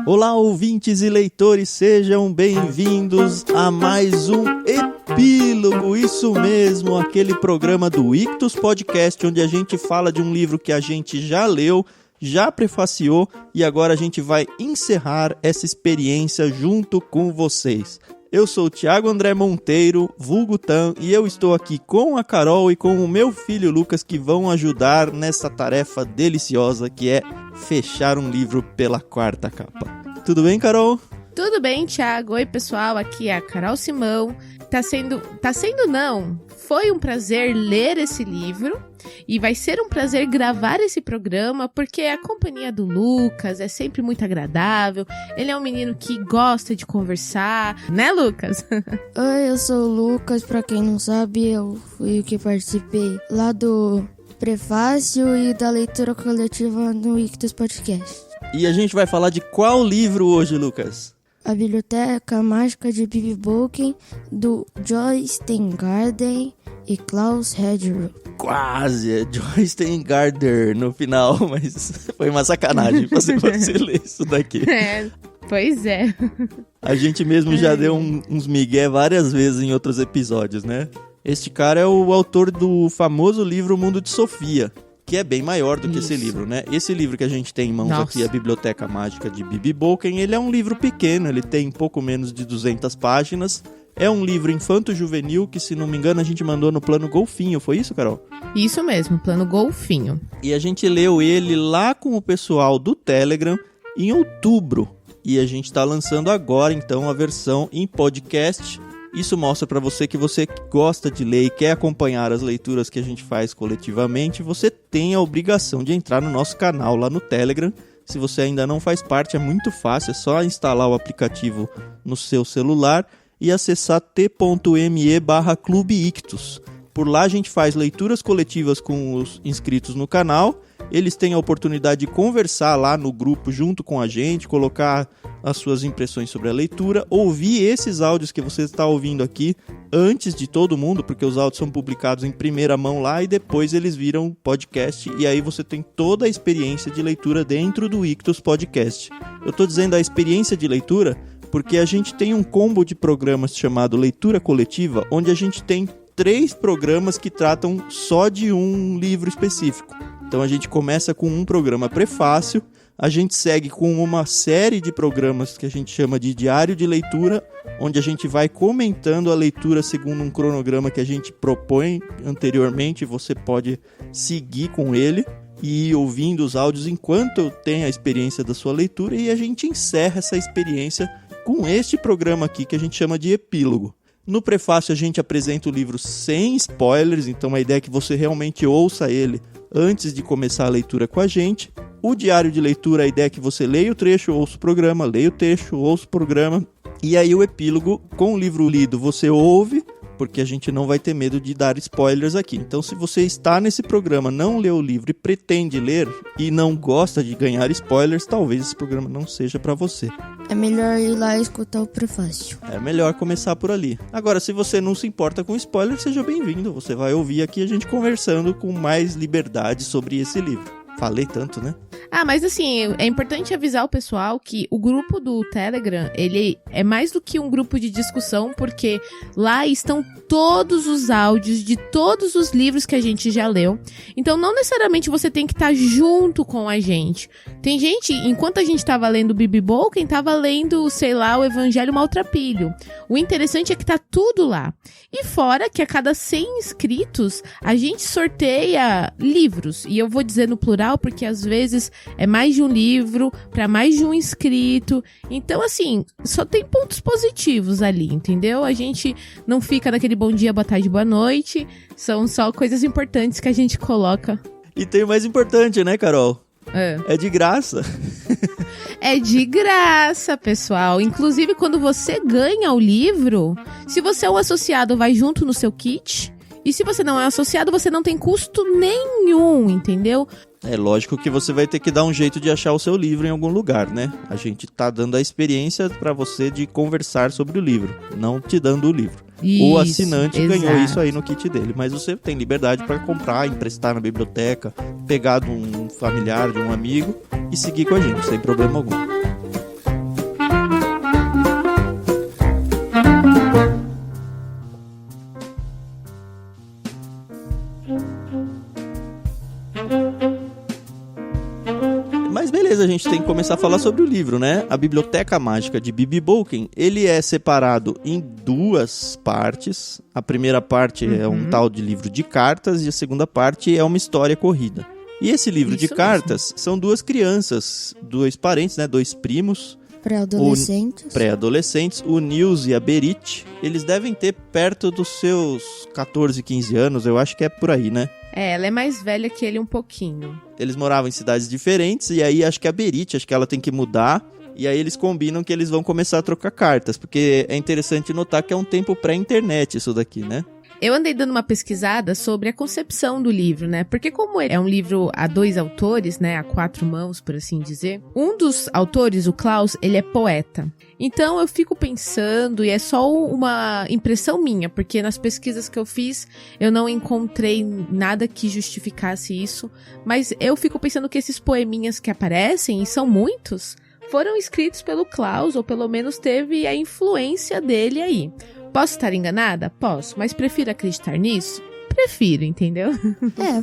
Olá, ouvintes e leitores, sejam bem-vindos a mais um Epílogo, isso mesmo, aquele programa do Ictus Podcast, onde a gente fala de um livro que a gente já leu, já prefaciou e agora a gente vai encerrar essa experiência junto com vocês. Eu sou o Thiago André Monteiro, vulgo Tan, e eu estou aqui com a Carol e com o meu filho Lucas, que vão ajudar nessa tarefa deliciosa que é fechar um livro pela quarta capa. Tudo bem, Carol? Tudo bem, Thiago. Oi, pessoal, aqui é a Carol Simão. Foi um prazer ler esse livro e vai ser um prazer gravar esse programa porque a companhia do Lucas é sempre muito agradável. Ele é um menino que gosta de conversar, né, Lucas? Oi, eu sou o Lucas. Pra quem não sabe, eu fui o que participei lá do prefácio e da leitura coletiva no Ictus Podcast. E a gente vai falar de qual livro hoje, Lucas? A Biblioteca Mágica de Bibi Bolkin, do Joy Steingarten e Klaus Hedgeroth. Quase, é Joy Steingarten no final, mas foi uma sacanagem você ler isso daqui. Pois é. A gente mesmo já deu uns migué várias vezes em outros episódios, né? Este cara é o autor do famoso livro Mundo de Sofia, que é bem maior do que esse livro, né? Esse livro que a gente tem em mãos aqui, A Biblioteca Mágica de Bibi Bolkin, ele é um livro pequeno, ele tem pouco menos de 200 páginas. É um livro infanto-juvenil que, se não me engano, a gente mandou no plano Golfinho. Foi isso, Carol? Isso mesmo, plano Golfinho. E a gente leu ele lá com o pessoal do Telegram em outubro. E a gente tá lançando agora, então, a versão em podcast. Isso mostra para você que você gosta de ler e quer acompanhar as leituras que a gente faz coletivamente. Você tem a obrigação de entrar no nosso canal lá no Telegram. Se você ainda não faz parte, é muito fácil. É só instalar o aplicativo no seu celular e acessar t.me/clubeictus. Por lá a gente faz leituras coletivas com os inscritos no canal. Eles têm a oportunidade de conversar lá no grupo junto com a gente, colocar as suas impressões sobre a leitura, ouvir esses áudios que você está ouvindo aqui antes de todo mundo, porque os áudios são publicados em primeira mão lá e depois eles viram podcast e aí você tem toda a experiência de leitura dentro do Ictus Podcast. Eu estou dizendo a experiência de leitura porque a gente tem um combo de programas chamado Leitura Coletiva, onde a gente tem 3 programas que tratam só de um livro específico. Então a gente começa com um programa prefácio, a gente segue com uma série de programas que a gente chama de diário de leitura, onde a gente vai comentando a leitura segundo um cronograma que a gente propõe anteriormente, você pode seguir com ele e ir ouvindo os áudios enquanto tem a experiência da sua leitura, e a gente encerra essa experiência com este programa aqui que a gente chama de Epílogo. No prefácio a gente apresenta o livro sem spoilers, então a ideia é que você realmente ouça ele antes de começar a leitura com a gente. O diário de leitura, a ideia é que você leia o trecho, ouça o programa, leia o trecho, ouça o programa. E aí o epílogo, com o livro lido, você ouve, porque a gente não vai ter medo de dar spoilers aqui. Então, se você está nesse programa, não leu o livro e pretende ler e não gosta de ganhar spoilers, talvez esse programa não seja para você. É melhor ir lá e escutar o prefácio. É melhor começar por ali. Agora, se você não se importa com spoilers, seja bem-vindo. Você vai ouvir aqui a gente conversando com mais liberdade sobre esse livro. Falei tanto, né? Mas assim, é importante avisar o pessoal que o grupo do Telegram, ele é mais do que um grupo de discussão, porque lá estão todos os áudios de todos os livros que a gente já leu. Então, não necessariamente você tem que estar junto com a gente. Tem gente, enquanto a gente estava lendo Bibi Bolkin, estava lendo, sei lá, o Evangelho Maltrapilho. O interessante é que tá tudo lá. E fora que a cada 100 inscritos, a gente sorteia livros. E eu vou dizer no plural, porque às vezes é mais de um livro para mais de um inscrito. Então, assim, só tem pontos positivos ali, entendeu? A gente não fica naquele bom dia, boa tarde, boa noite. São só coisas importantes que a gente coloca. E tem o mais importante, né, Carol? É de graça. É de graça, pessoal. Inclusive, quando você ganha o livro, se você é um associado, vai junto no seu kit. E se você não é associado, você não tem custo nenhum, entendeu? É lógico que você vai ter que dar um jeito de achar o seu livro em algum lugar, né? A gente tá dando a experiência para você de conversar sobre o livro, não te dando o livro. Isso, o assinante exato. ganhou isso aí no kit dele, mas você tem liberdade para comprar, emprestar na biblioteca, pegar de um familiar, de um amigo e seguir com a gente, sem problema algum. Mas beleza, a gente tem que começar a falar sobre o livro, né? A Biblioteca Mágica de B.B. Bolkin, ele é separado em 2 partes. A primeira parte é um tal de livro de cartas e a segunda parte é uma história corrida. E esse livro de cartas são 2 crianças, 2 parentes, né? 2 primos. Pré-adolescentes, o Nils e a Berit. Eles devem ter perto dos seus 14, 15 anos, eu acho que é por aí, né? Ela é mais velha que ele um pouquinho. Eles moravam em cidades diferentes e aí acho que a Berit, acho que ela tem que mudar. E aí eles combinam que eles vão começar a trocar cartas, porque é interessante notar que é um tempo pré-internet isso daqui, né? Eu andei dando uma pesquisada sobre a concepção do livro, né? Porque como é um livro a 2 autores, né? A 4 mãos, por assim dizer. Um dos autores, o Klaus, ele é poeta. Então eu fico pensando, e é só uma impressão minha, porque nas pesquisas que eu fiz, eu não encontrei nada que justificasse isso. Mas eu fico pensando que esses poeminhas que aparecem, e são muitos, foram escritos pelo Klaus, ou pelo menos teve a influência dele aí. Posso estar enganada? Posso, mas prefiro acreditar nisso? Prefiro, entendeu?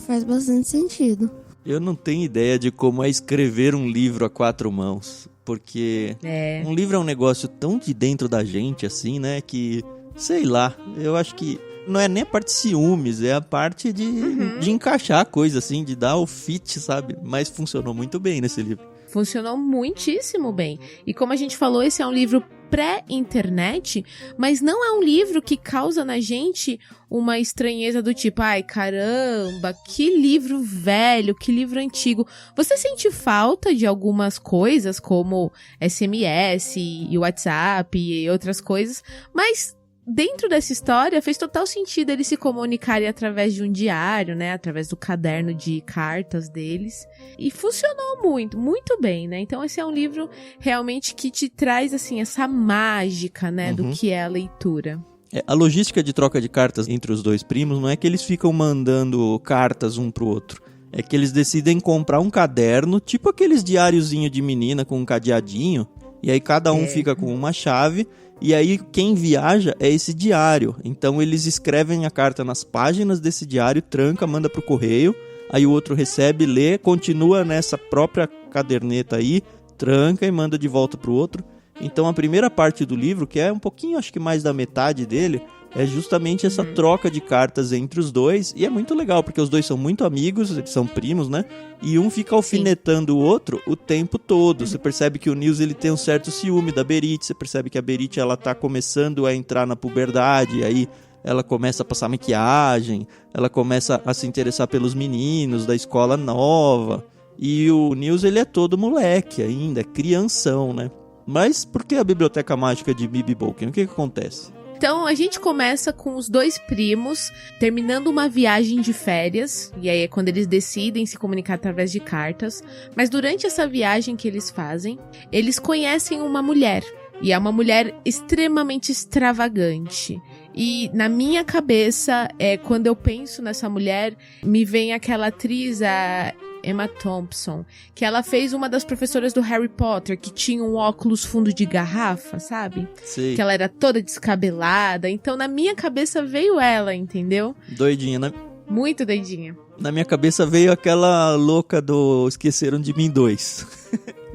Faz bastante sentido. Eu não tenho ideia de como é escrever um livro a 4 mãos, porque um livro é um negócio tão de dentro da gente, assim, né, que, sei lá, eu acho que não é nem a parte de ciúmes, é a parte de encaixar a coisa, assim, de dar o fit, sabe? Mas funcionou muito bem nesse livro. Funcionou muitíssimo bem. E como a gente falou, esse é um livro pré-internet, mas não é um livro que causa na gente uma estranheza do tipo, ai, caramba, que livro velho, que livro antigo. Você sente falta de algumas coisas, como SMS e WhatsApp e outras coisas, mas dentro dessa história fez total sentido eles se comunicarem através de um diário, né, através do caderno de cartas deles, e funcionou muito, muito bem, né, então esse é um livro realmente que te traz, assim, essa mágica, né, do que é a leitura. A logística de troca de cartas entre os 2 primos não é que eles ficam mandando cartas um pro outro, é que eles decidem comprar um caderno, tipo aqueles diáriozinho de menina com um cadeadinho, e aí cada um fica com uma chave. E aí quem viaja é esse diário. Então eles escrevem a carta nas páginas desse diário, tranca, manda pro correio. Aí o outro recebe, lê, continua nessa própria caderneta aí, tranca e manda de volta pro outro. Então a primeira parte do livro, que é um pouquinho, acho que mais da metade dele, é justamente essa troca de cartas entre os 2. E é muito legal, porque os 2 são muito amigos, eles são primos, né? E um fica alfinetando o outro o tempo todo. Você percebe que o Nils, ele tem um certo ciúme da Berit. Você percebe que a Berit, ela tá começando a entrar na puberdade. E aí ela começa a passar maquiagem. Ela começa a se interessar pelos meninos da escola nova. E o Nils, ele é todo moleque ainda, é crianção, né? Mas por que a Biblioteca Mágica de B.B. Bolkin? O que acontece? Então a gente começa com os 2 primos terminando uma viagem de férias, e aí é quando eles decidem se comunicar através de cartas, mas durante essa viagem que eles fazem, eles conhecem uma mulher, e é uma mulher extremamente extravagante. E na minha cabeça, quando eu penso nessa mulher, me vem aquela atriz, a Emma Thompson, que ela fez uma das professoras do Harry Potter, que tinha um óculos fundo de garrafa, sabe? Sim. Que ela era toda descabelada. Então, na minha cabeça veio ela, entendeu? Doidinha, né? Muito doidinha. Na minha cabeça veio aquela louca do Esqueceram de Mim 2.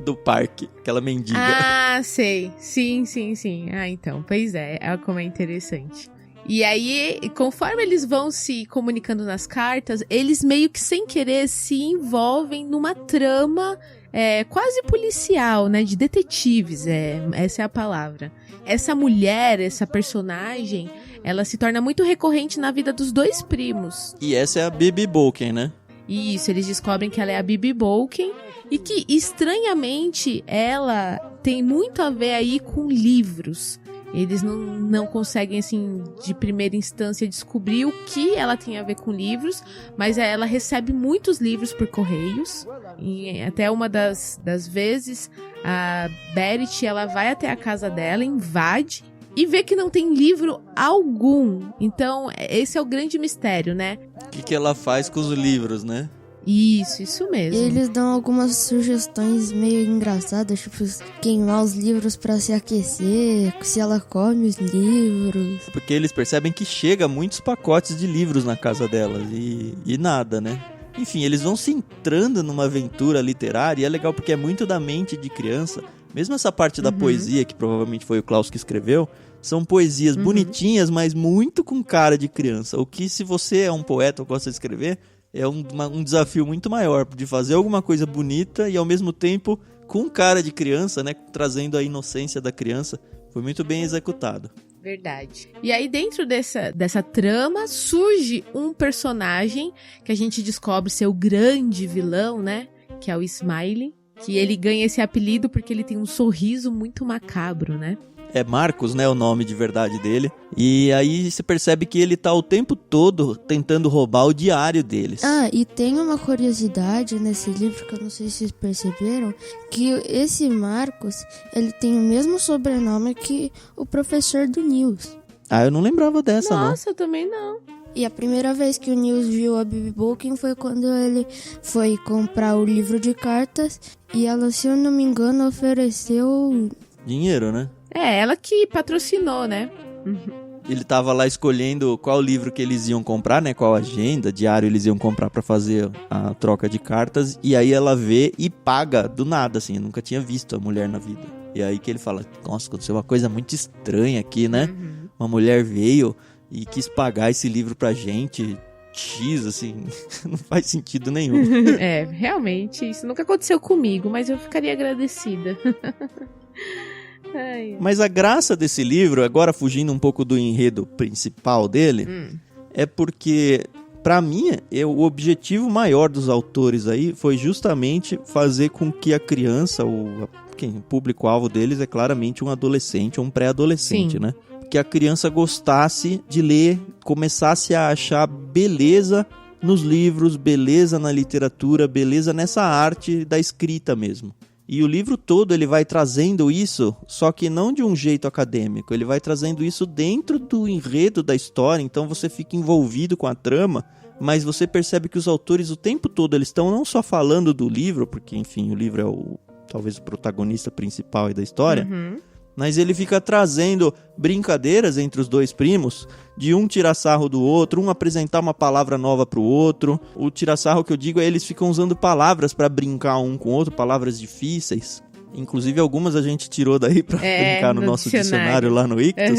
Do parque, aquela mendiga. Ah, sei. Sim. Ah, então, pois é. Olha como é interessante. E aí, conforme eles vão se comunicando nas cartas, eles meio que sem querer se envolvem numa trama quase policial, né? De detetives, essa é a palavra. Essa mulher, essa personagem, ela se torna muito recorrente na vida dos 2 primos. E essa é a B.B. Bolkin, né? Isso, eles descobrem que ela é a B.B. Bolkin e que, estranhamente, ela tem muito a ver aí com livros. Eles não conseguem, assim, de primeira instância descobrir o que ela tem a ver com livros, mas ela recebe muitos livros por correios. E até uma das vezes, a Berit, ela vai até a casa dela, invade e vê que não tem livro algum. Então, esse é o grande mistério, né? O que ela faz com os livros, né? Isso mesmo. Eles dão algumas sugestões meio engraçadas, tipo queimar os livros pra se aquecer, se ela come os livros. Porque eles percebem que chega muitos pacotes de livros na casa delas e nada, né? Enfim, eles vão se entrando numa aventura literária e é legal porque é muito da mente de criança. Mesmo essa parte da poesia, que provavelmente foi o Klaus que escreveu, são poesias bonitinhas, mas muito com cara de criança. O que, se você é um poeta ou gosta de escrever, é um desafio muito maior de fazer alguma coisa bonita e ao mesmo tempo com cara de criança, né? Trazendo a inocência da criança. Foi muito bem executado. Verdade. E aí dentro dessa trama surge um personagem que a gente descobre ser o grande vilão, né? Que é o Smiley. Que ele ganha esse apelido porque ele tem um sorriso muito macabro, né? É Marcos, né, o nome de verdade dele. E aí você percebe que ele tá o tempo todo tentando roubar o diário deles. Ah, e tem uma curiosidade nesse livro que eu não sei se vocês perceberam, que esse Marcos, ele tem o mesmo sobrenome que o professor do Nils. Ah, eu não lembrava dessa, não. Nossa, eu também não. E a primeira vez que o Nils viu a Bibi Bolkin foi quando ele foi comprar o livro de cartas e ela, se eu não me engano, ofereceu... dinheiro, né? É, ela que patrocinou, né? Ele tava lá escolhendo qual livro que eles iam comprar, né? Qual agenda, diário eles iam comprar pra fazer a troca de cartas. E aí ela vê e paga do nada, assim. Eu nunca tinha visto a mulher na vida. E aí que ele fala, nossa, aconteceu uma coisa muito estranha aqui, né? Uma mulher veio e quis pagar esse livro pra gente... X, assim, não faz sentido nenhum. É, realmente, isso nunca aconteceu comigo, mas eu ficaria agradecida. Ai. Mas a graça desse livro, agora fugindo um pouco do enredo principal dele, é porque, pra mim, o objetivo maior dos autores aí foi justamente fazer com que a criança, o público-alvo deles é claramente um adolescente ou um pré-adolescente, Sim. né? Que a criança gostasse de ler, começasse a achar beleza nos livros, beleza na literatura, beleza nessa arte da escrita mesmo. E o livro todo ele vai trazendo isso, só que não de um jeito acadêmico, ele vai trazendo isso dentro do enredo da história, então você fica envolvido com a trama, mas você percebe que os autores o tempo todo eles estão não só falando do livro, porque enfim, o livro é talvez o protagonista principal aí da história, mas ele fica trazendo brincadeiras entre os dois primos, de um tirar sarro do outro, um apresentar uma palavra nova pro outro. O tirar sarro que eu digo é eles ficam usando palavras pra brincar um com o outro, palavras difíceis. Inclusive algumas a gente tirou daí pra brincar no nosso dicionário lá no Ictus.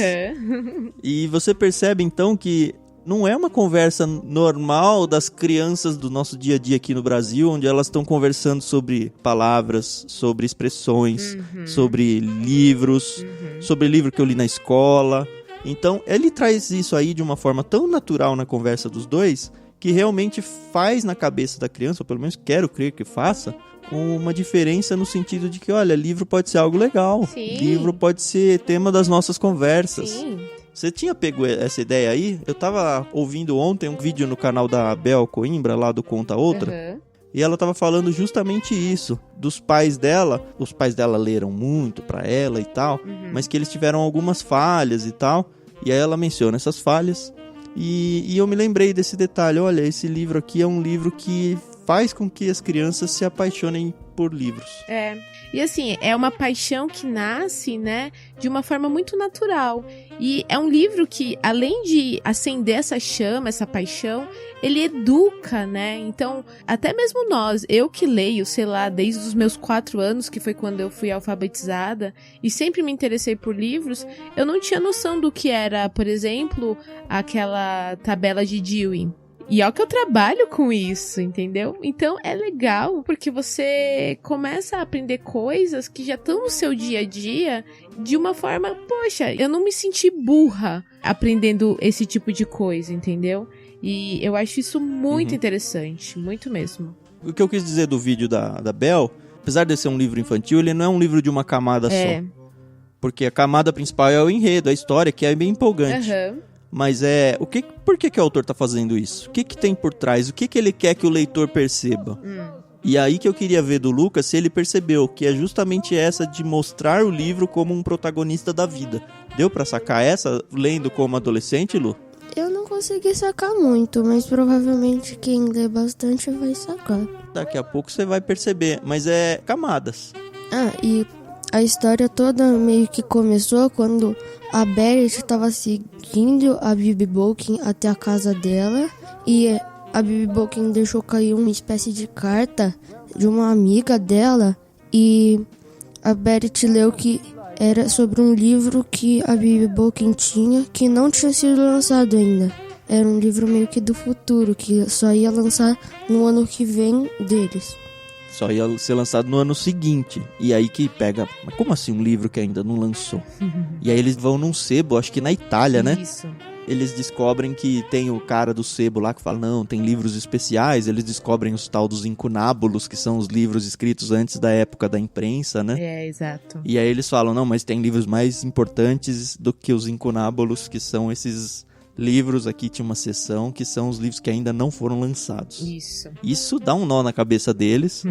E você percebe então que não é uma conversa normal das crianças do nosso dia a dia aqui no Brasil, onde elas estão conversando sobre palavras, sobre expressões, sobre livros, sobre livro que eu li na escola. Então, ele traz isso aí de uma forma tão natural na conversa dos dois, que realmente faz na cabeça da criança, ou pelo menos quero crer que faça, uma diferença no sentido de que, olha, livro pode ser algo legal. Sim. Livro pode ser tema das nossas conversas. Sim. Você tinha pego essa ideia aí? Eu tava ouvindo ontem um vídeo no canal da Bel Coimbra, lá do Conta Outra, e ela tava falando justamente isso, dos pais dela. Os pais dela leram muito pra ela e tal, mas que eles tiveram algumas falhas e tal, e aí ela menciona essas falhas, e eu me lembrei desse detalhe, olha, esse livro aqui é um livro que faz com que as crianças se apaixonem por livros. É, e assim, é uma paixão que nasce, né, de uma forma muito natural. E é um livro que, além de acender essa chama, essa paixão, ele educa, né? Então, até mesmo nós, eu que leio, sei lá, desde os meus 4 anos, que foi quando eu fui alfabetizada, e sempre me interessei por livros, eu não tinha noção do que era, por exemplo, aquela tabela de Dewey. E é o que eu trabalho com isso, entendeu? Então é legal, porque você começa a aprender coisas que já estão no seu dia a dia de uma forma, poxa, eu não me senti burra aprendendo esse tipo de coisa, entendeu? E eu acho isso muito interessante, muito mesmo. O que eu quis dizer do vídeo da Bel, apesar de ser um livro infantil, ele não é um livro de uma camada só. Porque a camada principal é o enredo, a história, que é bem empolgante. Mas por que o autor tá fazendo isso? O que tem por trás? O que ele quer que o leitor perceba? E aí que eu queria ver do Lucas se ele percebeu que é justamente essa de mostrar o livro como um protagonista da vida. Deu pra sacar essa lendo como adolescente, Lu? Eu não consegui sacar muito, mas provavelmente quem lê bastante vai sacar. Daqui a pouco você vai perceber, mas é camadas. E a história toda meio que começou quando a Berit estava seguindo a Bibi Bolkin até a casa dela. E a Bibi Bolkin deixou cair uma espécie de carta de uma amiga dela. E a Berit leu que era sobre um livro que a Bibi Bolkin tinha, que não tinha sido lançado ainda. Era um livro meio que do futuro, que só ia lançar no ano que vem deles. Só ia ser lançado no ano seguinte. E aí que pega... Mas como assim um livro que ainda não lançou? E aí eles vão num sebo, acho que na Itália, né? Isso. Eles descobrem que tem o cara do sebo lá que fala, não, tem livros especiais. Eles descobrem os tal dos incunábulos, que são os livros escritos antes da época da imprensa, né? É, exato. E aí eles falam, não, mas tem livros mais importantes do que os incunábulos, que são esses livros. Aqui tinha uma seção que são os livros que ainda não foram lançados. Isso dá um nó na cabeça deles.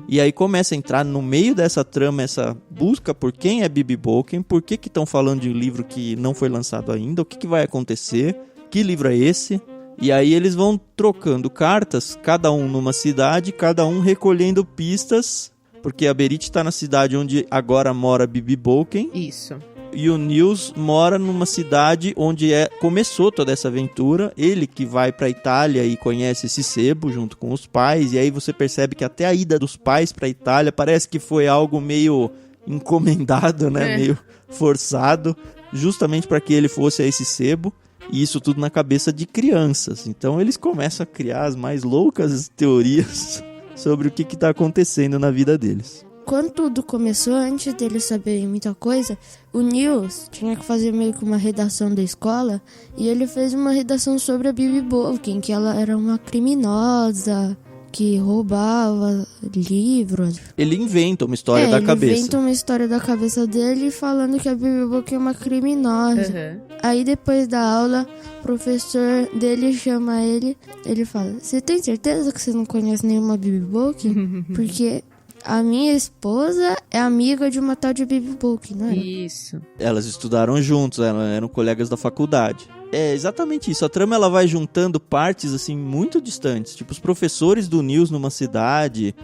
E aí começa a entrar no meio dessa trama, essa busca por quem é Bibi Bolkin, por que estão falando de um livro que não foi lançado ainda, o que vai acontecer, que livro é esse. E aí eles vão trocando cartas, cada um numa cidade, cada um recolhendo pistas, porque a Berit está na cidade onde agora mora Bibi Bolkin. Isso. E o Nils mora numa cidade onde começou toda essa aventura. Ele que vai pra Itália e conhece esse sebo junto com os pais. E aí você percebe que até a ida dos pais pra Itália parece que foi algo meio encomendado, né? Meio forçado, justamente para que ele fosse a esse sebo. E isso tudo na cabeça de crianças. Então eles começam a criar as mais loucas teorias sobre o que tá acontecendo na vida deles. Quando tudo começou, antes deles saberem muita coisa, o Nils tinha que fazer meio que uma redação da escola, e ele fez uma redação sobre a Bibi Bolkin, que ela era uma criminosa, que roubava livros. Ele inventa uma história da cabeça. Ele inventa uma história da cabeça dele falando que a Bibi Bolkin é uma criminosa. Aí depois da aula, o professor dele chama ele fala, você tem certeza que você não conhece nenhuma Bibi Bolkin? Porque... a minha esposa é amiga de uma tal de Bibi Bolkin, não é? Isso. Elas estudaram juntos, elas eram colegas da faculdade. É exatamente isso. A trama ela vai juntando partes assim muito distantes. Tipo, os professores do Nils numa cidade,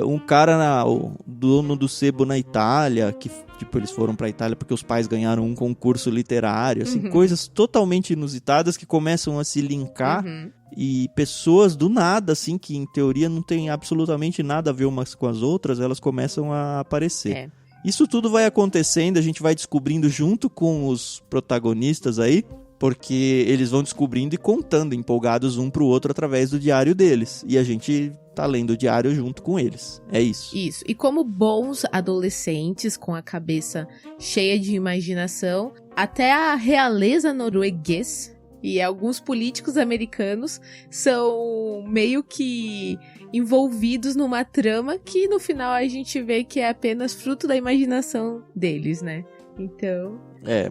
um cara, o dono do sebo na Itália, que tipo, eles foram pra Itália porque os pais ganharam um concurso literário. Assim, coisas totalmente inusitadas que começam a se linkar. E pessoas do nada, assim, que em teoria não tem absolutamente nada a ver umas com as outras, elas começam a aparecer. Isso tudo vai acontecendo, a gente vai descobrindo junto com os protagonistas aí, porque eles vão descobrindo e contando, empolgados um pro outro através do diário deles. E a gente tá lendo o diário junto com eles. É isso. Isso. E como bons adolescentes com a cabeça cheia de imaginação, até a realeza norueguesa e alguns políticos americanos são meio que envolvidos numa trama que no final a gente vê que é apenas fruto da imaginação deles, né? Então...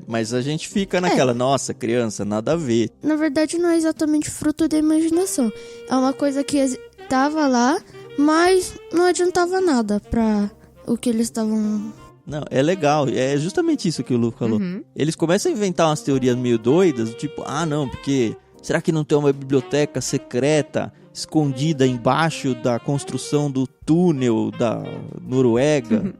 mas a gente fica naquela, nossa, criança, nada a ver. Na verdade não é exatamente fruto da imaginação. É uma coisa que estava lá, mas não adiantava nada pra o que eles estavam... Não, é legal, é justamente isso que o Lu falou. Eles começam a inventar umas teorias meio doidas, tipo, não, porque será que não tem uma biblioteca secreta escondida embaixo da construção do túnel da Noruega?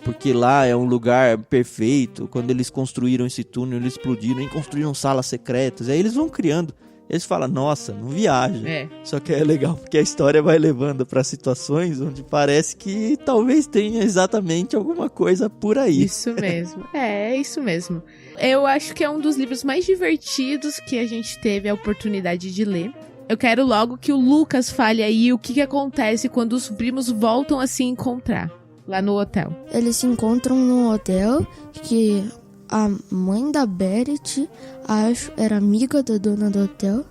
Porque lá é um lugar perfeito. Quando eles construíram esse túnel, eles explodiram e construíram salas secretas. Aí eles vão criando. Eles falam, nossa, não viaja. Só que é legal, porque a história vai levando para situações onde parece que talvez tenha exatamente alguma coisa por aí. Isso mesmo. É isso mesmo. Eu acho que é um dos livros mais divertidos que a gente teve a oportunidade de ler. Eu quero logo que o Lucas fale aí o que acontece quando os primos voltam a se encontrar lá no hotel. Eles se encontram num hotel que... a mãe da Berit, acho, era amiga da dona do hotel.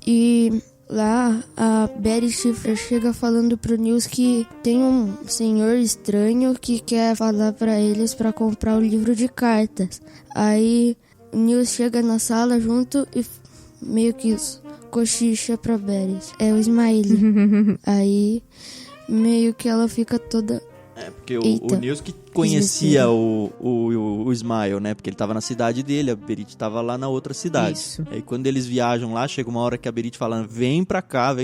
E lá a Berit chega falando pro Nils que tem um senhor estranho que quer falar pra eles pra comprar o livro de cartas. Aí o Nils chega na sala junto e meio que cochicha pra Berit. É o Smiley. Aí meio que ela fica toda Porque o Eita, Nils que conhecia o Smile, né? Porque ele tava na cidade dele, a Berit tava lá na outra cidade. Isso. Aí quando eles viajam lá, chega uma hora que a Berit fala, vem pra cá,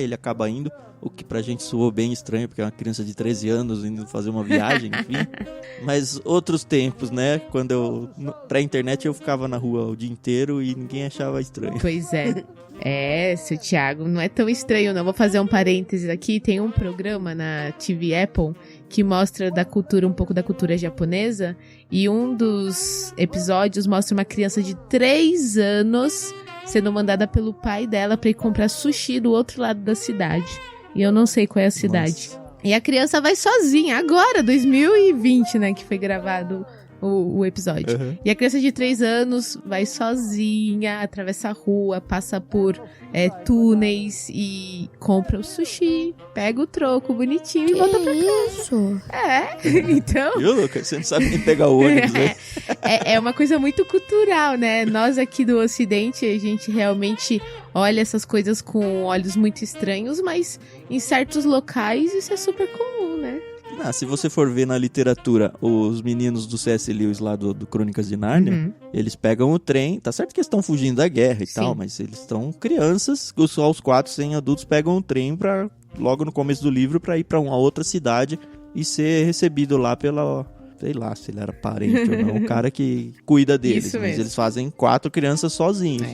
e ele acaba indo. O que pra gente soou bem estranho, porque é uma criança de 13 anos indo fazer uma viagem, enfim. Mas outros tempos, né? Quando pré-internet eu ficava na rua o dia inteiro e ninguém achava estranho. Pois é. Seu Thiago, não é tão estranho não. Vou fazer um parênteses aqui. Tem um programa na TV Apple que mostra um pouco da cultura japonesa. E um dos episódios mostra uma criança de 3 anos sendo mandada pelo pai dela pra ir comprar sushi do outro lado da cidade. E eu não sei qual é a cidade. Nossa. E a criança vai sozinha, agora, 2020, né, que foi gravado o episódio. Uhum. E a criança de 3 anos vai sozinha, atravessa a rua, passa por túneis e compra o sushi, pega o troco bonitinho e volta pra casa. Isso? Então... Viu, Lucas? Você não sabe nem pegar o ônibus, né? É uma coisa muito cultural, né? Nós aqui do Ocidente, a gente realmente olha essas coisas com olhos muito estranhos, mas em certos locais isso é super comum, né? Se você for ver na literatura os meninos do C.S. Lewis lá do Crônicas de Nárnia, eles pegam o trem, tá certo que eles estão fugindo da guerra e tal, mas eles estão crianças, só os 4 sem adultos pegam o trem pra, logo no começo do livro pra ir pra uma outra cidade e ser recebido lá pela... Sei lá se ele era parente ou não, o cara que cuida deles. Isso mas mesmo. eles fazem 4 crianças sozinhos.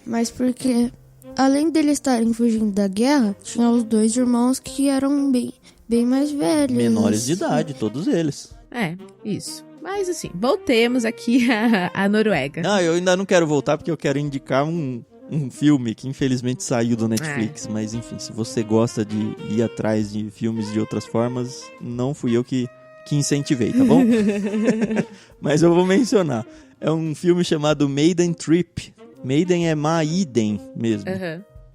Mas porque além deles estarem fugindo da guerra, tinha os 2 irmãos que eram bem mais velhos. Menores de idade, todos eles. Isso. Mas assim, voltemos aqui à Noruega. Eu ainda não quero voltar porque eu quero indicar um filme que infelizmente saiu do Netflix, mas enfim, se você gosta de ir atrás de filmes de outras formas, não fui eu que incentivei, tá bom? Mas eu vou mencionar. É um filme chamado Maiden Trip. Maiden é Maiden mesmo.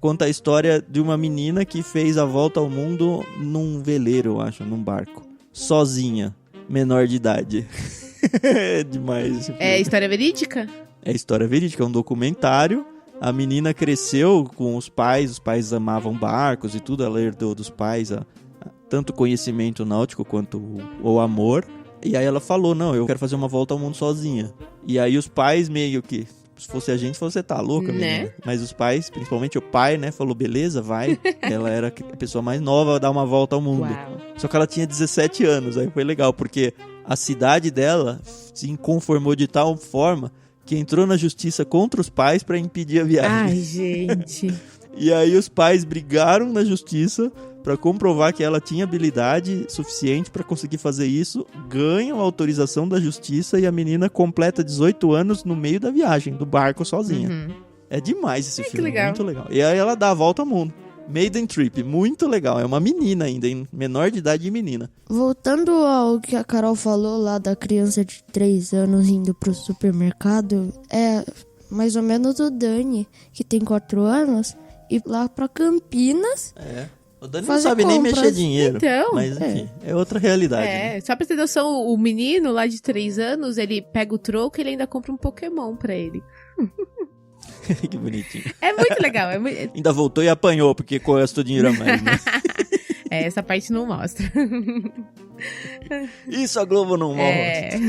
Conta a história de uma menina que fez a volta ao mundo num veleiro, eu acho, num barco. Sozinha, menor de idade. É demais esse filme. É história verídica? É história verídica, é um documentário. A menina cresceu com os pais amavam barcos e tudo, ela herdou dos pais tanto conhecimento náutico quanto o amor. E aí ela falou, não, eu quero fazer uma volta ao mundo sozinha. E aí os pais meio que, se fosse a gente, você tá louca, menina. Né? Mas os pais, principalmente o pai, né, falou, beleza, vai. Ela era a pessoa mais nova a dar uma volta ao mundo. Uau. Só que ela tinha 17 anos, aí foi legal, porque a cidade dela se inconformou de tal forma que entrou na justiça contra os pais pra impedir a viagem. Ai, gente. E aí os pais brigaram na justiça pra comprovar que ela tinha habilidade suficiente pra conseguir fazer isso, ganham a autorização da justiça e a menina completa 18 anos no meio da viagem, do barco sozinha. É demais esse filme, que legal. muito legal. E aí ela dá a volta ao mundo. Maiden Trip, muito legal. É uma menina ainda, hein? Menor de idade de menina. Voltando ao que a Carol falou lá da criança de 3 anos indo pro supermercado, é mais ou menos o Dani, que tem 4 anos, ir lá pra Campinas. O Dani não Fazer sabe nem compras. mexer dinheiro. Então, mas enfim, é outra realidade. Né? Só pra ter noção, o menino lá de 3 anos, ele pega o troco e ele ainda compra um Pokémon pra ele. Que bonitinho. É muito legal. Ainda voltou e apanhou, porque gastou dinheiro a mais, né? Essa parte não mostra. Isso a Globo não mostra.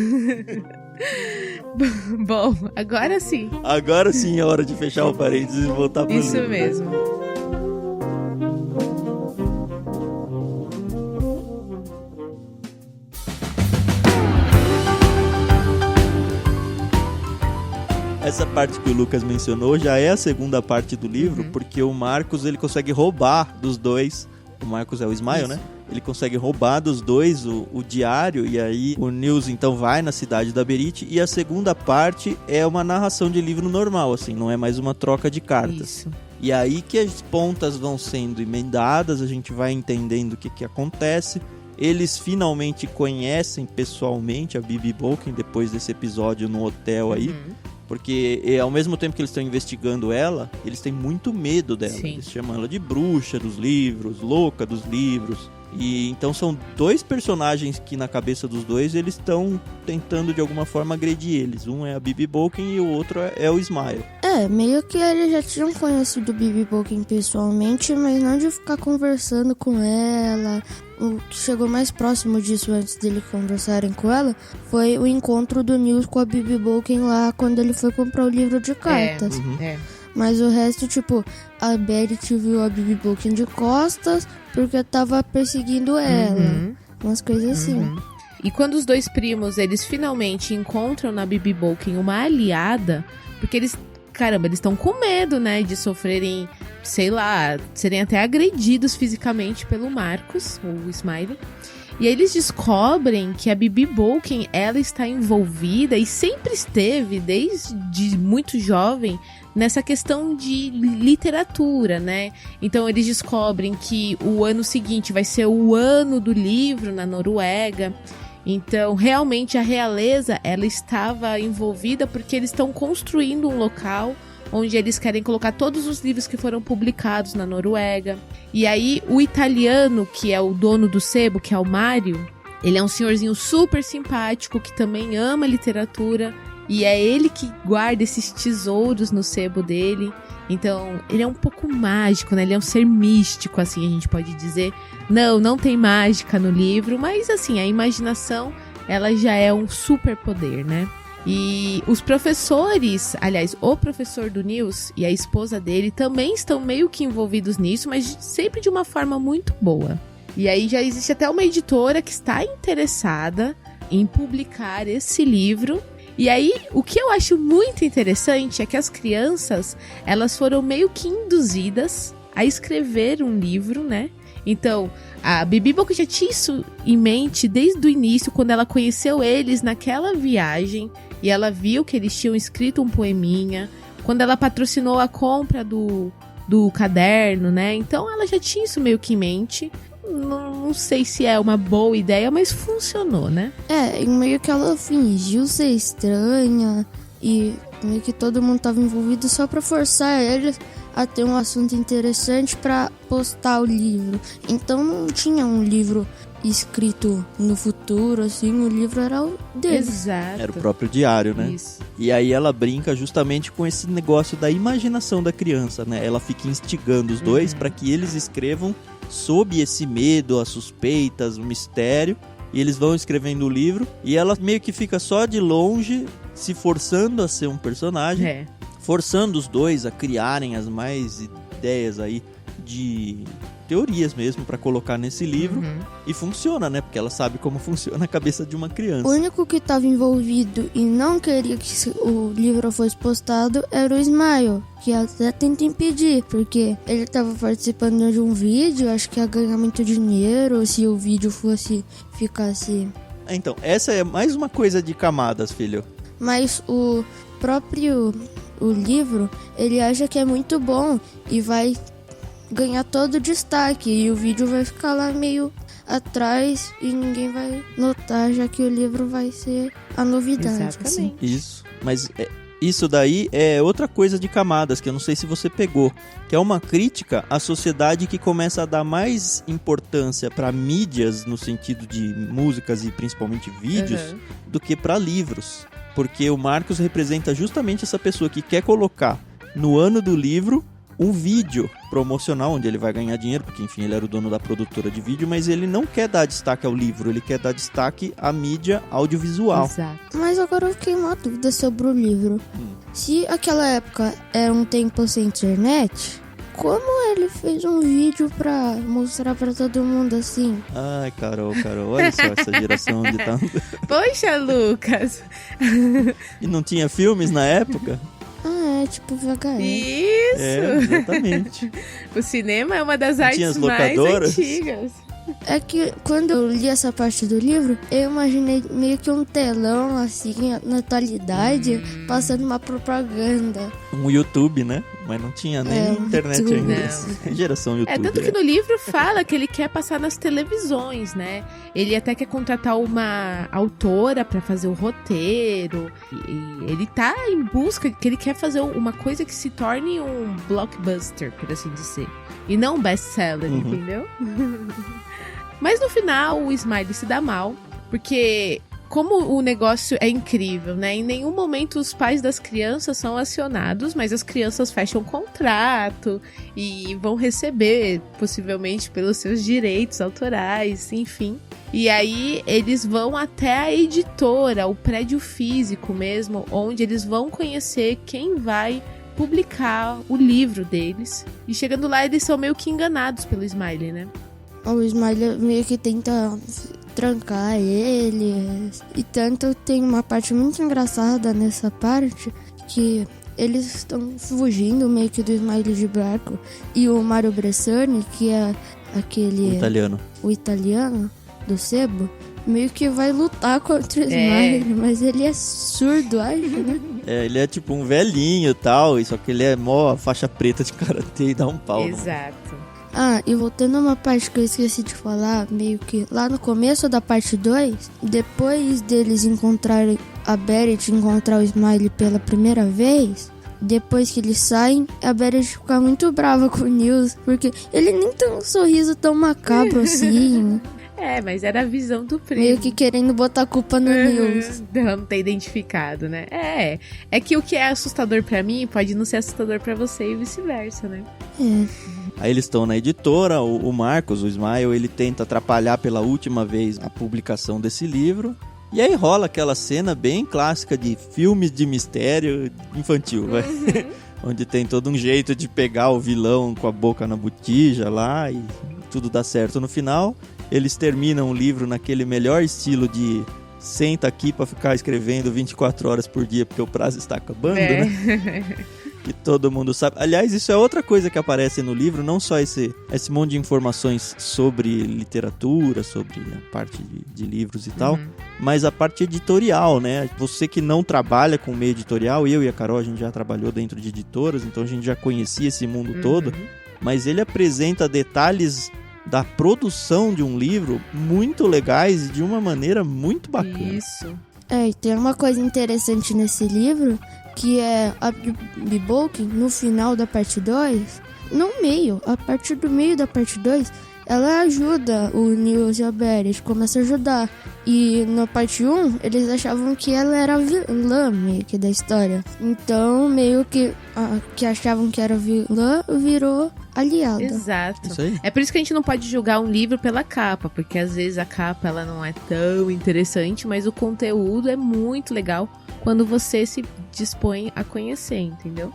Bom, agora sim. Agora sim é hora de fechar o parênteses e voltar pro Isso livro. mesmo. Essa parte que o Lucas mencionou já é a segunda parte do livro, porque o Marcos ele consegue roubar dos dois. O Marcos é o Smile, né? Ele consegue roubar dos dois o diário, e aí o Nils então vai na cidade da Berit, e a segunda parte é uma narração de livro normal, assim, não é mais uma troca de cartas. Isso. E aí que as pontas vão sendo emendadas, a gente vai entendendo o que acontece. Eles finalmente conhecem pessoalmente a Bibi Bolkin depois desse episódio no hotel aí. Porque ao mesmo tempo que eles estão investigando ela, eles têm muito medo dela. Sim. Eles chamam ela de bruxa dos livros, louca dos livros. E então são dois personagens que na cabeça dos dois eles estão tentando de alguma forma agredir eles. Um é a Bibi Bolkin e o outro é o Smile. Meio que eles já tinham conhecido Bibi Bolkin pessoalmente, mas não de ficar conversando com ela. O que chegou mais próximo disso antes dele conversarem com ela foi o encontro do Nils com a Bibi Bolkin lá quando ele foi comprar o livro de cartas. Mas o resto, tipo, a Berit viu a Bibi Bolkin de costas porque tava perseguindo ela. Umas coisas assim. E quando os dois primos, eles finalmente encontram na Bibi Bolkin uma aliada, porque eles estão com medo, né, de sofrerem, sei lá, serem até agredidos fisicamente pelo Marcos, o Smiley. E aí eles descobrem que a Bibi Bolkin, ela está envolvida e sempre esteve, desde muito jovem, nessa questão de literatura, né? Então eles descobrem que o ano seguinte vai ser o ano do livro na Noruega. Então, realmente, a realeza, ela estava envolvida porque eles estão construindo um local onde eles querem colocar todos os livros que foram publicados na Noruega. E aí, o italiano, que é o dono do sebo, que é o Mário, ele é um senhorzinho super simpático, que também ama literatura, e é ele que guarda esses tesouros no sebo dele. Então, ele é um pouco mágico, né? Ele é um ser místico, assim, a gente pode dizer. Não tem mágica no livro, mas, assim, a imaginação, ela já é um superpoder, né? E os professores, aliás, o professor do Nils e a esposa dele também estão meio que envolvidos nisso, mas sempre de uma forma muito boa. E aí já existe até uma editora que está interessada em publicar esse livro. E aí, o que eu acho muito interessante é que as crianças, elas foram meio que induzidas a escrever um livro, né? Então, a Bibi Bolkin já tinha isso em mente desde o início, quando ela conheceu eles naquela viagem, e ela viu que eles tinham escrito um poeminha, quando ela patrocinou a compra do caderno, né? Então, ela já tinha isso meio que em mente. Não sei se é uma boa ideia, mas funcionou, né? Meio que ela fingiu ser estranha e meio que todo mundo tava envolvido só pra forçar eles a ter um assunto interessante pra postar o livro. Então não tinha um livro escrito no futuro, assim, o livro era o deles. Exato. Era o próprio diário, né? Isso. E aí ela brinca justamente com esse negócio da imaginação da criança, né? Ela fica instigando os dois pra que eles escrevam sob esse medo, as suspeitas, o mistério, e eles vão escrevendo o livro, e ela meio que fica só de longe, se forçando a ser um personagem, forçando os dois a criarem as mais ideias aí de teorias mesmo pra colocar nesse livro, e funciona, né? Porque ela sabe como funciona a cabeça de uma criança. O único que estava envolvido e não queria que o livro fosse postado era o Smile, que até tenta impedir, porque ele estava participando de um vídeo, acho que ia ganhar muito dinheiro se o vídeo ficasse... Então, essa é mais uma coisa de camadas, filho. Mas o livro, ele acha que é muito bom e vai ganhar todo o destaque, e o vídeo vai ficar lá meio atrás e ninguém vai notar, já que o livro vai ser a novidade. Exatamente. Assim. Isso, mas isso daí é outra coisa de camadas, que eu não sei se você pegou, que é uma crítica à sociedade que começa a dar mais importância para mídias, no sentido de músicas e principalmente vídeos, do que para livros. Porque o Marcos representa justamente essa pessoa que quer colocar no ano do livro um vídeo promocional, onde ele vai ganhar dinheiro, porque enfim, ele era o dono da produtora de vídeo, mas ele não quer dar destaque ao livro, ele quer dar destaque à mídia audiovisual. Exato. Mas agora eu fiquei uma dúvida sobre o livro. Se aquela época era um tempo sem internet, como ele fez um vídeo pra mostrar pra todo mundo assim? Ai, Carol, olha só essa geração de tá... Poxa, Lucas! E não tinha filmes na época? Tipo VHS. Isso! Exatamente. O cinema é uma das Não artes tinha as mais locadoras? antigas. É que quando eu li essa parte do livro, eu imaginei meio que um telão, assim, na atualidade, passando uma propaganda. Um YouTube, né? Mas não tinha nem internet YouTube. ainda. Geração YouTube. Tanto que no livro fala que ele quer passar nas televisões, né? Ele até quer contratar uma autora pra fazer o roteiro. E ele tá em busca, que ele quer fazer uma coisa que se torne um blockbuster, por assim dizer. E não um best-seller, entendeu? Mas no final o Smiley se dá mal, porque como o negócio é incrível, né? Em nenhum momento os pais das crianças são acionados, mas as crianças fecham contrato e vão receber, possivelmente, pelos seus direitos autorais, enfim. E aí eles vão até a editora, o prédio físico mesmo, onde eles vão conhecer quem vai publicar o livro deles. E chegando lá, eles são meio que enganados pelo Smiley, né? O Smiley meio que tenta trancar ele. E tanto tem uma parte muito engraçada nessa parte, que eles estão fugindo meio que do Smiley de barco. E o Mario Bressani, que é aquele... O italiano do sebo, meio que vai lutar contra o Smiley, mas ele é surdo, acho, né? Ele é tipo um velhinho e tal, só que ele é mó faixa preta de karatê e dá um pau. Exato. E voltando a uma parte que eu esqueci de falar, meio que lá no começo da parte 2, depois deles encontrarem a Beret, encontrar o Smiley pela primeira vez, depois que eles saem, a Beret fica muito brava com o Nils, porque ele nem tem um sorriso tão macabro assim. Mas era a visão do primo. Meio que querendo botar a culpa no Nils. Não ter identificado, né? É que o que é assustador pra mim pode não ser assustador pra você e vice-versa, né? Aí eles estão na editora, o Marcos, o Smile, ele tenta atrapalhar pela última vez a publicação desse livro. E aí rola aquela cena bem clássica de filmes de mistério infantil, vai. Onde tem todo um jeito de pegar o vilão com a boca na botija lá e tudo dá certo no final. Eles terminam o livro naquele melhor estilo de senta aqui pra ficar escrevendo 24 horas por dia porque o prazo está acabando, né? Que todo mundo sabe. Aliás, isso é outra coisa que aparece no livro, não só esse monte de informações sobre literatura, sobre a parte de livros e tal, mas a parte editorial, né? Você que não trabalha com o meio editorial, eu e a Carol, a gente já trabalhou dentro de editoras, então a gente já conhecia esse mundo todo, mas ele apresenta detalhes da produção de um livro muito legais e de uma maneira muito bacana. Isso. E tem uma coisa interessante nesse livro, que é a Bibi Bolkin, no final da parte 2, no meio, a partir do meio da parte 2, ela ajuda o Nils e a Beret, começa a ajudar. E na parte 1, eles achavam que ela era a vilã meio que da história. Então, meio que achavam que era vilã, virou aliada. Exato. Isso aí. É por isso que a gente não pode julgar um livro pela capa, porque às vezes a capa ela não é tão interessante, mas o conteúdo é muito legal quando você se dispõe a conhecer, entendeu?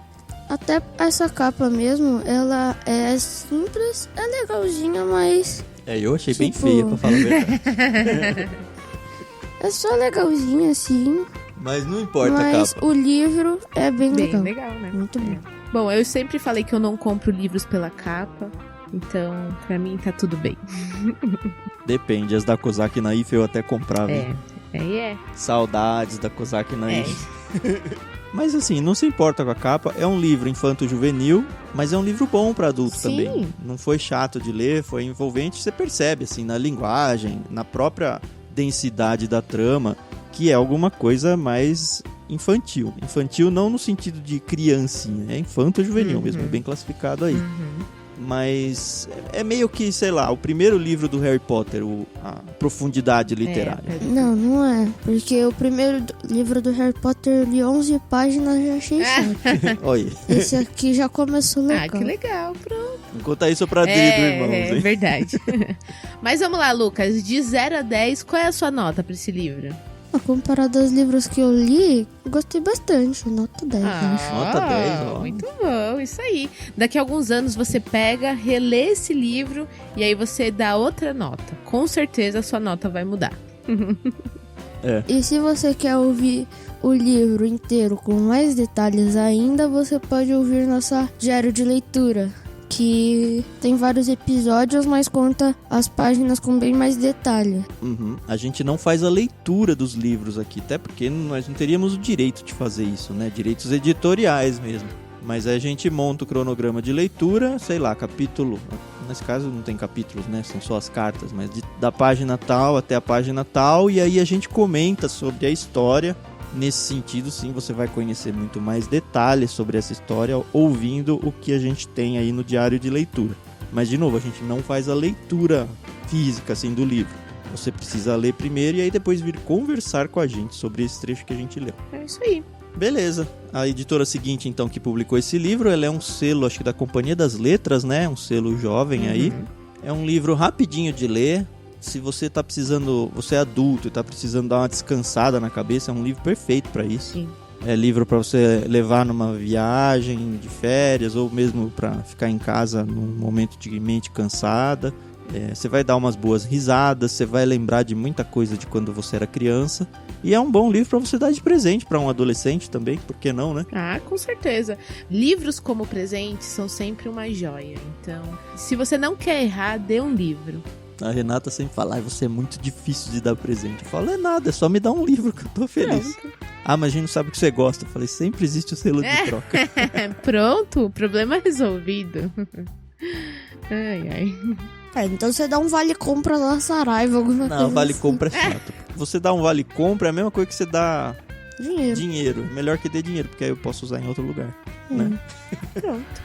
Até essa capa mesmo, ela é simples, é legalzinha, mas... Eu achei bem feia, pra falar a verdade. É só legalzinha, assim. Mas não importa a Mas capa. o livro é bem legal. Bem legal, né? Muito bom. Bom, eu sempre falei que eu não compro livros pela capa, então pra mim tá tudo bem. Depende, as da Kozak Naif eu até comprava. Saudades da Kozak Naif. Mas assim, não se importa com a capa. É um livro infanto-juvenil, mas é um livro bom para adulto também. Não foi chato de ler, foi envolvente. Você percebe, assim, na linguagem, na própria densidade da trama, que é alguma coisa mais infantil. Infantil não no sentido de criancinha, é infanto-juvenil mesmo, bem classificado aí. Mas é meio que, sei lá, o primeiro livro do Harry Potter, a profundidade literária. Não é. Porque o primeiro livro do Harry Potter, eu li 11 páginas e já achei chato. Olha. Esse aqui já começou legal. Que legal, pronto. Conta isso pra Adri do Irmãos, hein? É verdade. Mas vamos lá, Lucas, de 0 a 10, qual é a sua nota pra esse livro? Comparado aos livros que eu li, gostei bastante. Nota 10, acho. Nota 10, ó. Muito bom, isso aí. Daqui a alguns anos você pega, relê esse livro e aí você dá outra nota. Com certeza a sua nota vai mudar. E se você quer ouvir o livro inteiro com mais detalhes ainda, você pode ouvir nossa diário de leitura, que tem vários episódios, mas conta as páginas com bem mais detalhe. A gente não faz a leitura dos livros aqui, até porque nós não teríamos o direito de fazer isso, né? Direitos editoriais mesmo. Mas a gente monta o cronograma de leitura, sei lá, capítulo... Nesse caso não tem capítulos, né? São só as cartas, mas da página tal até a página tal, e aí a gente comenta sobre a história. Nesse sentido, sim, você vai conhecer muito mais detalhes sobre essa história ouvindo o que a gente tem aí no diário de leitura. Mas, de novo, a gente não faz a leitura física, assim, do livro. Você precisa ler primeiro e aí depois vir conversar com a gente sobre esse trecho que a gente leu. É isso aí. Beleza. A editora seguinte, então, que publicou esse livro, ela é um selo, acho que da Companhia das Letras, né? Um selo jovem aí. É um livro rapidinho de ler. Se você tá precisando, você é adulto e tá precisando dar uma descansada na cabeça, é um livro perfeito para isso. Sim. É livro para você levar numa viagem de férias ou mesmo para ficar em casa num momento de mente cansada. Você vai dar umas boas risadas, você vai lembrar de muita coisa de quando você era criança. E é um bom livro para você dar de presente para um adolescente também, por que não, né? Ah, com certeza. Livros como presente são sempre uma joia. Então, se você não quer errar, dê um livro. A Renata sempre fala, você é muito difícil de dar presente. Eu falo, é nada, é só me dar um livro que eu tô feliz. Pronto. Ah, mas a gente não sabe o que você gosta. Eu falei, sempre existe o selo de troca. Pronto, problema resolvido. Ai. Então você dá um vale-compra da Saraiva, alguma coisa. Não, vale-compra é chato. Você dá um vale-compra é a mesma coisa que você dá dinheiro. Melhor que dê dinheiro, porque aí eu posso usar em outro lugar. Né? Pronto.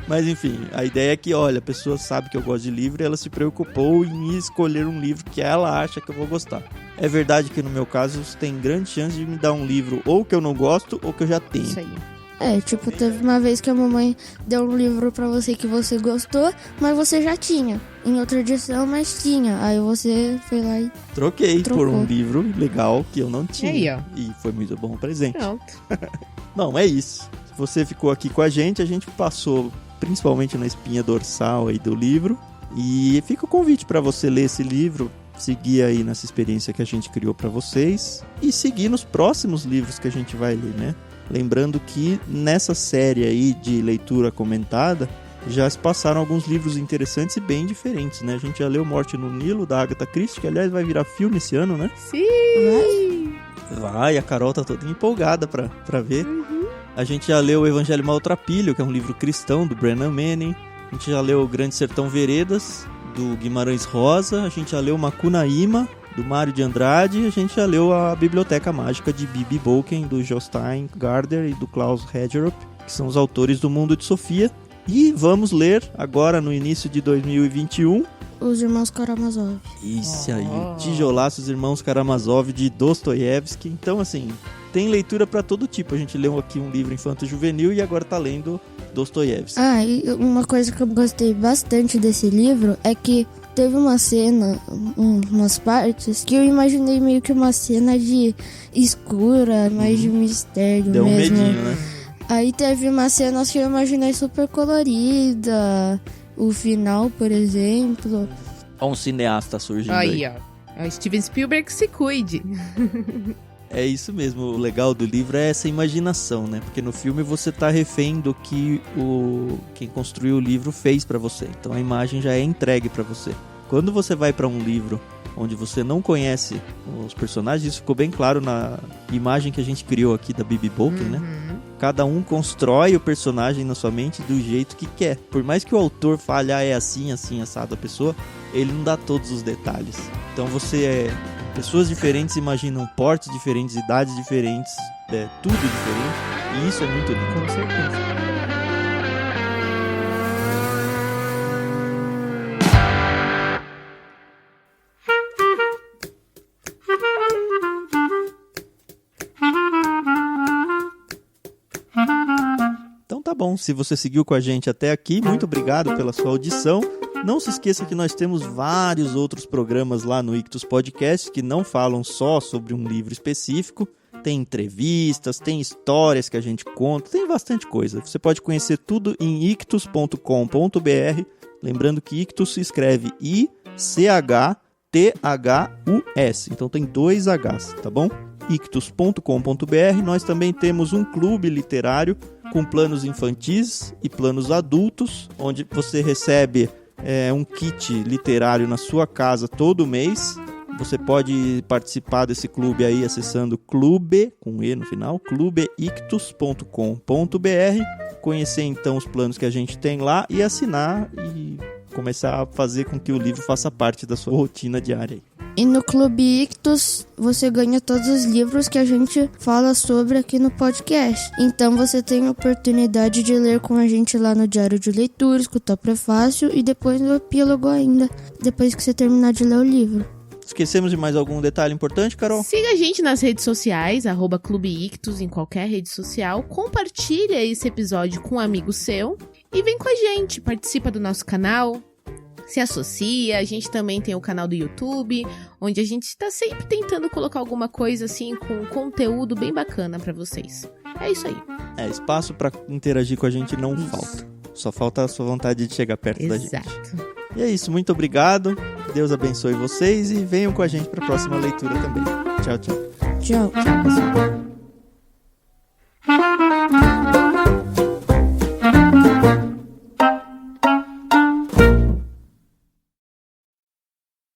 Mas enfim, a ideia é que, olha, a pessoa sabe que eu gosto de livro e ela se preocupou em escolher um livro que ela acha que eu vou gostar. É verdade que no meu caso você tem grande chance de me dar um livro ou que eu não gosto ou que eu já tenho. Isso aí. Teve uma vez que a mamãe deu um livro pra você que você gostou, mas você já tinha. Em outra edição, mas tinha. Aí você foi lá e troquei trocou por um livro legal que eu não tinha. Aí, ó. E foi muito bom o presente. Pronto. Bom, é isso. Se você ficou aqui com a gente passou principalmente na espinha dorsal aí do livro. E fica o convite para você ler esse livro, seguir aí nessa experiência que a gente criou para vocês e seguir nos próximos livros que a gente vai ler, né? Lembrando que nessa série aí de leitura comentada já se passaram alguns livros interessantes e bem diferentes, né? A gente já leu Morte no Nilo, da Agatha Christie, que aliás vai virar filme esse ano, né? Sim! Vai, a Carol tá toda empolgada pra ver. A gente já leu O Evangelho Maltrapilho, que é um livro cristão, do Brennan Manning. A gente já leu O Grande Sertão Veredas, do Guimarães Rosa. A gente já leu Macunaíma, do Mário de Andrade. A gente já leu A Biblioteca Mágica, de Bibi Bolken, do Jostein Gaarder e do Klaus Hedgerup, que são os autores do Mundo de Sofia. E vamos ler, agora no início de 2021... Os Irmãos Karamazov. Isso aí, o Tijolaço, Os Irmãos Karamazov, de Dostoiévski. Então, assim, tem leitura para todo tipo. A gente leu aqui um livro infanto-juvenil e agora tá lendo Dostoiévski. E uma coisa que eu gostei bastante desse livro é que teve uma cena, umas partes, que eu imaginei meio que uma cena de escura, mais de mistério. Deu mesmo. Um medinho, né? Aí teve uma cena que eu imaginei super colorida. O final, por exemplo. Olha um cineasta surgindo aí. Ó. O Steven Spielberg se cuide. É isso mesmo, o legal do livro é essa imaginação, né? Porque no filme você tá refém do que quem construiu o livro fez pra você. Então a imagem já é entregue pra você. Quando você vai pra um livro onde você não conhece os personagens, isso ficou bem claro na imagem que a gente criou aqui da Bibi Bolken, né? Cada um constrói o personagem na sua mente do jeito que quer. Por mais que o autor fale, é assim, assado a pessoa, ele não dá todos os detalhes. Então pessoas diferentes imaginam portes diferentes, idades diferentes, tudo diferente. E isso é muito lindo. Com certeza. Então tá bom, se você seguiu com a gente até aqui, muito obrigado pela sua audição. Não se esqueça que nós temos vários outros programas lá no Ictus Podcast que não falam só sobre um livro específico. Tem entrevistas, tem histórias que a gente conta, tem bastante coisa. Você pode conhecer tudo em ictus.com.br. Lembrando que Ictus se escreve ICHTHUS. Então tem 2 Hs, tá bom? ictus.com.br. Nós também temos um clube literário com planos infantis e planos adultos, onde você recebe um kit literário na sua casa todo mês. Você pode participar desse clube aí acessando clube, com E no final, clubeictus.com.br, conhecer então os planos que a gente tem lá e assinar e começar a fazer com que o livro faça parte da sua rotina diária. E no Clube Ictus, você ganha todos os livros que a gente fala sobre aqui no podcast. Então você tem a oportunidade de ler com a gente lá no Diário de Leitura, escutar o prefácio e depois no epílogo ainda, depois que você terminar de ler o livro. Esquecemos de mais algum detalhe importante, Carol? Siga a gente nas redes sociais, @Clube Ictus, em qualquer rede social. Compartilha esse episódio com um amigo seu. E vem com a gente, participa do nosso canal, se associa. A gente também tem o canal do YouTube, onde a gente está sempre tentando colocar alguma coisa assim, com conteúdo bem bacana pra vocês. É isso aí. Espaço pra interagir com a gente não falta. Só falta a sua vontade de chegar perto da gente. Exato. E é isso, muito obrigado. Deus abençoe vocês e venham com a gente para a próxima leitura também. Tchau, tchau. Tchau. Tchau, pessoal.